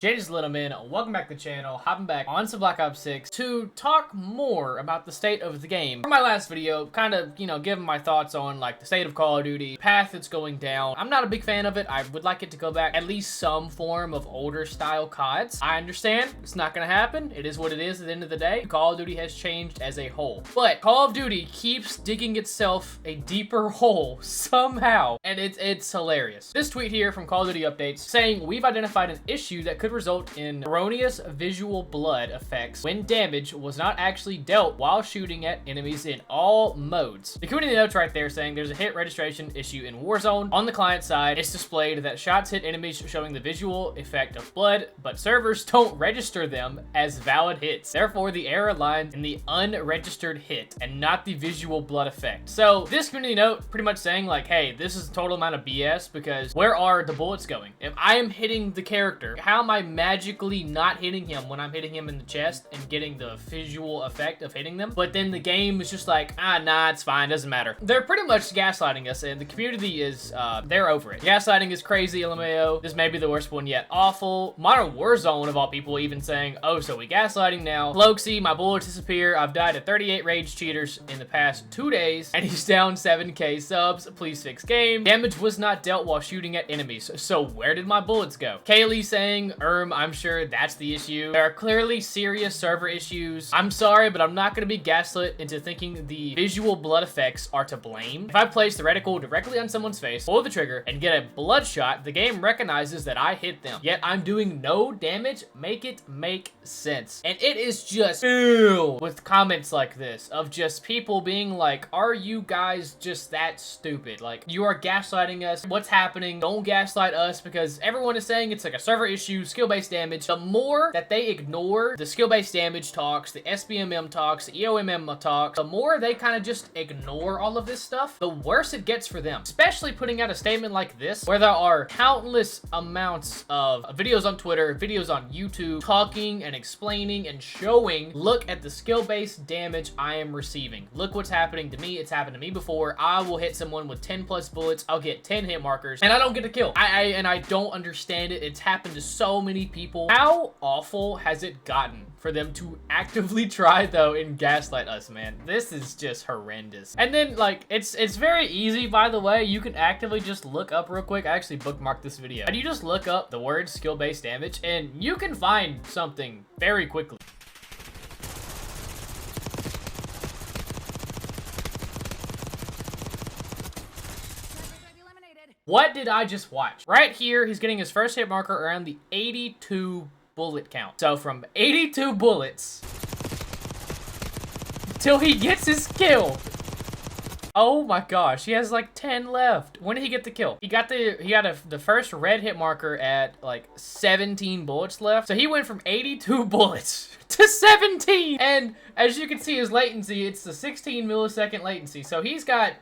Jada's Little Man, welcome back to the channel. Hopping back on some Black Ops 6 to talk more about the state of the game. For my last video, kind of, giving my thoughts on like the state of Call of Duty, path it's going down. I'm not a big fan of it. I would like it to go back at least some form of older style CODs. I understand it's not gonna happen. It is what it is at the end of the day. Call of Duty has changed as a whole. But Call of Duty keeps digging itself a deeper hole somehow. And it's hilarious. This tweet here from Call of Duty Updates saying we've identified an issue that could result in erroneous visual blood effects when damage was not actually dealt while shooting at enemies in all modes. The community notes right there saying there's a hit registration issue in Warzone. On the client side, it's displayed that shots hit enemies showing the visual effect of blood, but servers don't register them as valid hits. Therefore, the error lies in the unregistered hit and not the visual blood effect. So this community note pretty much saying like, hey, this is a total amount of BS because where are the bullets going? If I am hitting the character, how am I magically not hitting him when I'm hitting him in the chest and getting the visual effect of hitting them? But then the game is just like, nah, it's fine, doesn't matter. They're pretty much gaslighting us, and the community is, they're over it. Gaslighting is crazy, LMAO. This may be the worst one yet. Awful. Modern Warzone, of all people, even saying, oh, so we gaslighting now. Floxy, my bullets disappear. I've died to 38 rage cheaters in the past 2 days, and he's down 7k subs. Please fix game. Damage was not dealt while shooting at enemies. So where did my bullets go? Kaylee saying, I'm sure that's the issue. There are clearly serious server issues. I'm sorry, but I'm not going to be gaslit into thinking the visual blood effects are to blame. If I place the reticle directly on someone's face, pull the trigger, and get a bloodshot, the game recognizes that I hit them. Yet I'm doing no damage. Make it make sense. And it is just filled with comments like this of just people being like, are you guys just that stupid? Like, you are gaslighting us. What's happening? Don't gaslight us, because everyone is saying it's like a server issue, skill-based damage. The more that they ignore the skill-based damage talks, the SBMM talks, the EOMM talks, the more they kind of just ignore all of this stuff, the worse it gets for them. Especially putting out a statement like this, where there are countless amounts of videos on Twitter, videos on YouTube, talking and explaining and showing, look at the skill-based damage I am receiving. Look what's happening to me. It's happened to me before. I will hit someone with 10 plus bullets. I'll get 10 hit markers, and I don't get a kill. I don't understand it. It's happened to so many people. How awful has it gotten for them to actively try though and gaslight us, man? This is just horrendous. And then like, it's very easy, by the way. You can actively just look up real quick. I actually bookmarked this video, and you just look up the word skill-based damage and you can find something very quickly. What did I just watch? Right here, he's getting his first hit marker around the 82 bullet count. So from 82 bullets till he gets his kill. Oh my gosh, he has like 10 left. When did he get the kill? He got the first red hit marker at like 17 bullets left. So he went from 82 bullets to 17. And as you can see, his latency, it's the 16 millisecond latency. So he's got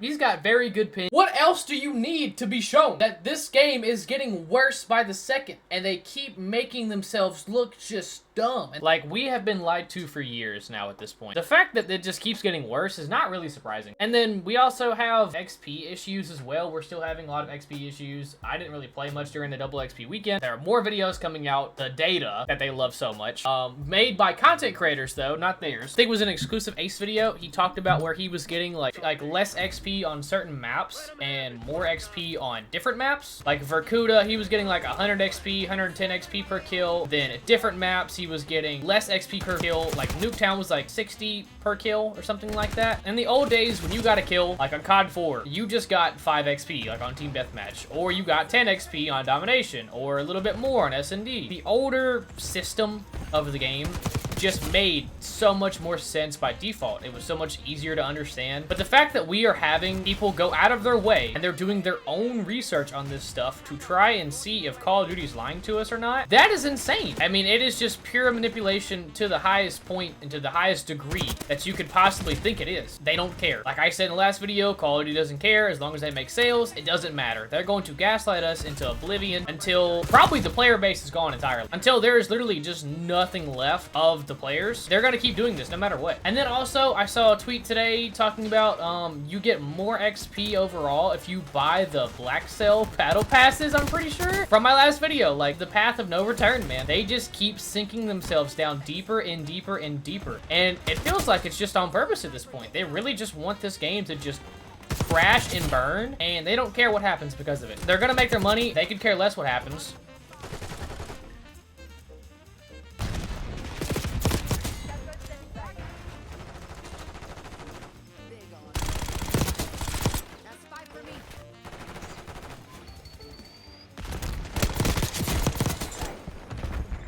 very good ping. What else do you need to be shown that this game is getting worse by the second, and they keep making themselves look just dumb? And like, we have been lied to for years now at this point. The fact that it just keeps getting worse is not really surprising. And then we also have XP issues as well. We're still having a lot of XP issues. I didn't really play much during the double XP weekend. There are more videos coming out, the data that they love so much, made by content creators though, not theirs. I think it was an exclusive Ace video. He talked about where he was getting like less XP on certain maps and more XP on different maps. Like Verkuda, he was getting like 100 XP, 110 XP per kill. Then at different maps, he was getting less XP per kill. Like Nuketown was like 60 per kill or something like that. In the old days, when you got a kill, like on COD 4, you just got 5 XP, like on Team Deathmatch, or you got 10 XP on Domination, or a little bit more on S&D. The older system of the game just made so much more sense by default. It was so much easier to understand. But the fact that we are having people go out of their way and they're doing their own research on this stuff to try and see if Call of Duty is lying to us or not, that is insane. I mean, it is just pure manipulation to the highest point and to the highest degree that you could possibly think it is. They don't care. Like I said in the last video, Call of Duty doesn't care. As long as they make sales, it doesn't matter. They're going to gaslight us into oblivion until probably the player base is gone entirely. Until there is literally just nothing left of of the players, they're gonna keep doing this no matter what. And then also, I saw a tweet today talking about you get more XP overall if you buy the BlackCell battle passes, I'm pretty sure. From my last video, like the path of no return, man. They just keep sinking themselves down deeper and deeper and deeper. And it feels like it's just on purpose at this point. They really just want this game to just crash and burn, and they don't care what happens because of it. They're gonna make their money. They could care less what happens.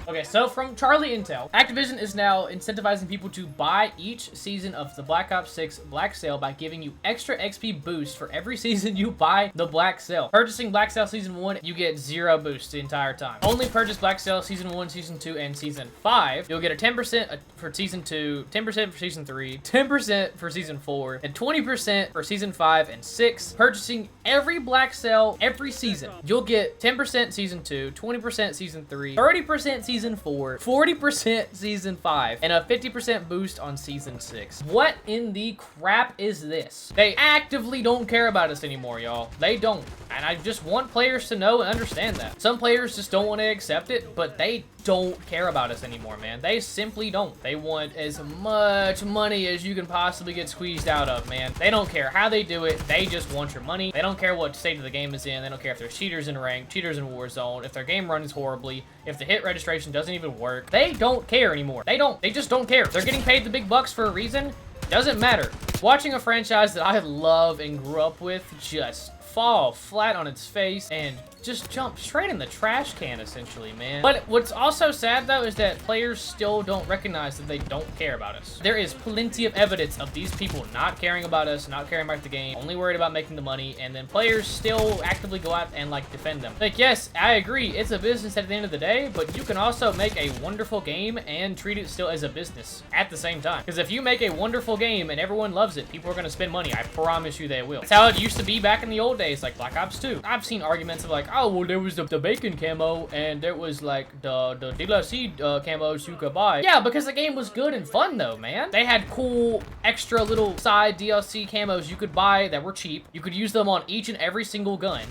Okay, so from Charlie Intel, Activision is now incentivizing people to buy each season of the Black Ops 6 BlackCell by giving you extra XP boost for every season you buy the BlackCell. Purchasing BlackCell Season 1, you get 0 boost the entire time. Only purchase BlackCell Season 1, Season 2, and Season 5. You'll get a 10% for Season 2, 10% for Season 3, 10% for Season 4, and 20% for Season 5 and 6. Purchasing every BlackCell every season, you'll get 10% Season 2, 20% Season 3, 30% Season 4, 40% Season 5, and a 50% boost on Season 6. What in the crap is this? They actively don't care about us anymore, y'all. They don't. And I just want players to know and understand that. Some players just don't want to accept it, but they don't care about us anymore, man. They simply don't. They want as much money as you can possibly get squeezed out of, man. They don't care how they do it. They just want your money. They don't care what state of the game is in. They don't care if there's cheaters in rank, cheaters in Warzone, if their game runs horribly, if the hit registration doesn't even work. They don't care anymore. They don't. They just don't care. They're getting paid the big bucks for a reason. Doesn't matter. Watching a franchise that I love and grew up with just fall flat on its face and just jump straight in the trash can, essentially, man. But what's also sad, though, is that players still don't recognize that they don't care about us. There is plenty of evidence of these people not caring about us, not caring about the game, only worried about making the money, and then players still actively go out and, like, defend them. Like, yes, I agree, it's a business at the end of the day, but you can also make a wonderful game and treat it still as a business at the same time. Because if you make a wonderful game and everyone loves it, people are going to spend money. I promise you they will. That's how it used to be back in the old days, like Black Ops 2. I've seen arguments of, like, oh, well, there was the bacon camo, and there was, like, the DLC camos you could buy. Yeah, because the game was good and fun, though, man. They had cool, extra little side DLC camos you could buy that were cheap. You could use them on each and every single gun.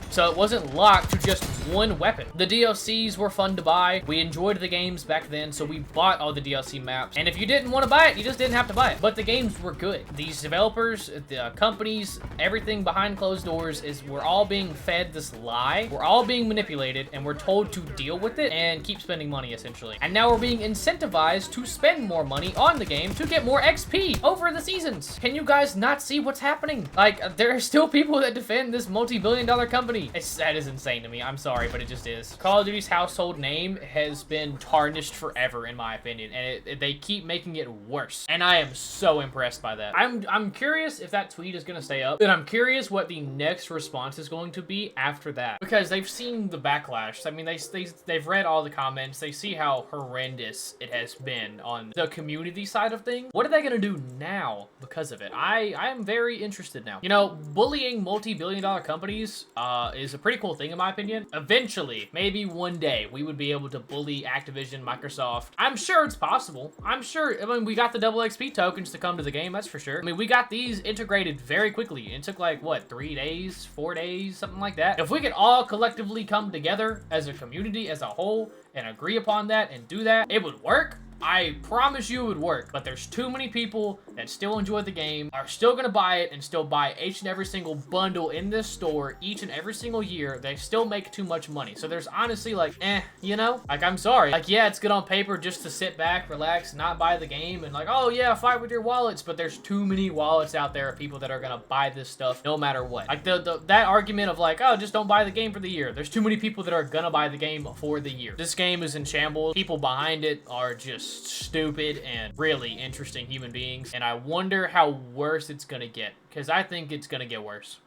So it wasn't locked to just one weapon. The DLCs were fun to buy. We enjoyed the games back then, so we bought all the DLC maps. And if you didn't want to buy it, you just didn't have to buy it. But the games were good. These developers, the companies, everything behind closed doors we're all being fed this lie. We're all being manipulated, and we're told to deal with it and keep spending money, essentially. And now we're being incentivized to spend more money on the game to get more XP over the seasons. Can you guys not see what's happening? Like, there are still people that defend this multi-billion-dollar company. That is insane to me. I'm sorry, but it just is. Call of Duty's household name has been tarnished forever, in my opinion, and they keep making it worse. And I am so impressed by that. I'm curious if that tweet is gonna stay up, and I'm curious what the next response is going to be after that, because they've seen the backlash. I mean, they've read all the comments. They see how horrendous it has been on the community side of things. What are they gonna do now because of it? I am very interested now. You know, bullying multi-billion-dollar companies is a pretty cool thing, in my opinion. Eventually, maybe one day, we would be able to bully Activision, Microsoft. I'm sure it's possible. I'm sure. I mean, we got the double XP tokens to come to the game, that's for sure. I mean, we got these integrated very quickly. It took like, what, 3 days, 4 days, something like that. If we could all collectively come together as a community, as a whole, and agree upon that and do that, it would work. I promise you it would work, but there's too many people that still enjoy the game, are still gonna buy it, and still buy each and every single bundle in this store each and every single year. They still make too much money. So there's honestly like, you know? Like, I'm sorry. Like, yeah, it's good on paper just to sit back, relax, not buy the game, and like, oh yeah, fight with your wallets, but there's too many wallets out there of people that are gonna buy this stuff no matter what. Like, that argument of like, oh, just don't buy the game for the year. There's too many people that are gonna buy the game for the year. This game is in shambles. People behind it are just stupid and really interesting human beings, and I wonder how worse it's gonna get, because I think it's gonna get worse.